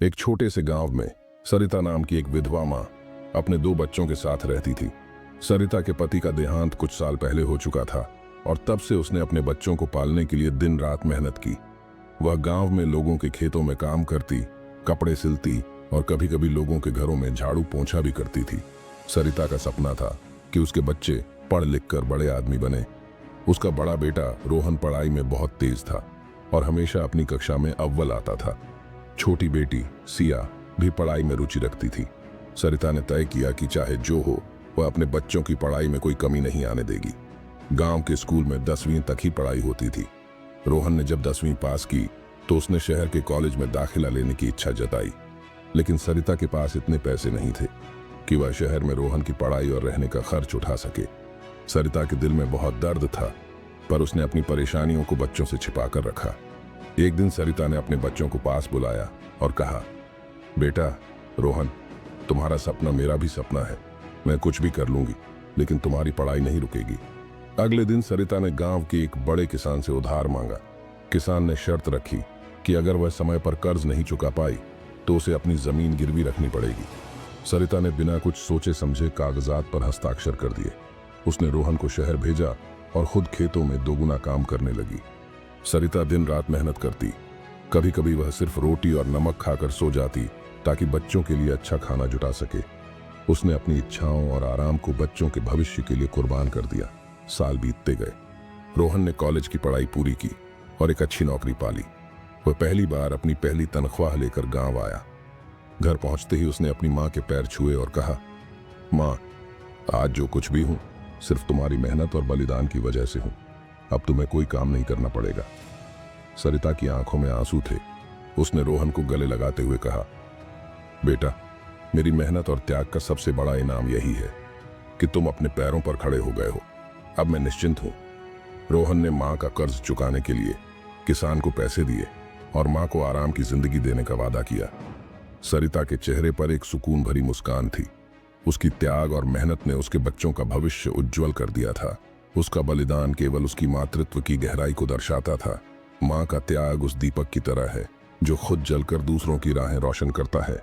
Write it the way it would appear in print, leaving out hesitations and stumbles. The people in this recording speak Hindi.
एक छोटे से गांव में सरिता नाम की एक विधवा माँ अपने 2 बच्चों के साथ रहती थी। सरिता के पति का देहांत कुछ साल पहले हो चुका था और तब से उसने अपने बच्चों को पालने के लिए दिन रात मेहनत की। वह गांव में लोगों के खेतों में काम करती, कपड़े सिलती और कभी कभी लोगों के घरों में झाड़ू पोंछा भी करती थी। सरिता का सपना था कि उसके बच्चे पढ़ लिख कर बड़े आदमी बने। उसका बड़ा बेटा रोहन पढ़ाई में बहुत तेज था और हमेशा अपनी कक्षा में अव्वल आता था। छोटी बेटी सिया भी पढ़ाई में रुचि रखती थी। सरिता ने तय किया कि चाहे जो हो, वह अपने बच्चों की पढ़ाई में कोई कमी नहीं आने देगी। गांव के स्कूल में 10वीं तक ही पढ़ाई होती थी। रोहन ने जब 10वीं पास की तो उसने शहर के कॉलेज में दाखिला लेने की इच्छा जताई, लेकिन सरिता के पास इतने पैसे नहीं थे कि वह शहर में रोहन की पढ़ाई और रहने का खर्च उठा सके। सरिता के दिल में बहुत दर्द था, पर उसने अपनी परेशानियों को बच्चों से छिपा कर रखा। एक दिन सरिता ने अपने बच्चों को पास बुलाया और कहा, बेटा रोहन, तुम्हारा सपना मेरा भी सपना है। मैं कुछ भी कर लूंगी, लेकिन तुम्हारी पढ़ाई नहीं रुकेगी। अगले दिन सरिता ने गांव के एक बड़े किसान से उधार मांगा। किसान ने शर्त रखी कि अगर वह समय पर कर्ज नहीं चुका पाई तो उसे अपनी जमीन गिरवी रखनी पड़ेगी। सरिता ने बिना कुछ सोचे समझे कागजात पर हस्ताक्षर कर दिए। उसने रोहन को शहर भेजा और खुद खेतों में 2 गुना काम करने लगी। सरिता दिन रात मेहनत करती। कभी कभी वह सिर्फ रोटी और नमक खाकर सो जाती ताकि बच्चों के लिए अच्छा खाना जुटा सके। उसने अपनी इच्छाओं और आराम को बच्चों के भविष्य के लिए कुर्बान कर दिया। साल बीतते गए। रोहन ने कॉलेज की पढ़ाई पूरी की और एक अच्छी नौकरी पाली। वह पहली बार अपनी पहली तनख्वाह लेकर गांव आया। घर पहुंचते ही उसने अपनी माँ के पैर छुए और कहा, माँ, आज जो कुछ भी हूं सिर्फ तुम्हारी मेहनत और बलिदान की वजह से हूं। अब तुम्हें कोई काम नहीं करना पड़ेगा। सरिता की आंखों में आंसू थे। उसने रोहन को गले लगाते हुए कहा, बेटा, मेरी मेहनत और त्याग का सबसे बड़ा इनाम यही है कि तुम अपने पैरों पर खड़े हो गए हो। अब मैं निश्चिंत हूं। रोहन ने मां का कर्ज चुकाने के लिए किसान को पैसे दिए और मां को आराम की जिंदगी देने का वादा किया। सरिता के चेहरे पर एक सुकून भरी मुस्कान थी। उसकी त्याग और मेहनत ने उसके बच्चों का भविष्य उज्जवल कर दिया था। उसका बलिदान केवल उसकी मातृत्व की गहराई को दर्शाता था। मां का त्याग उस दीपक की तरह है जो खुद जलकर दूसरों की राहें रोशन करता है।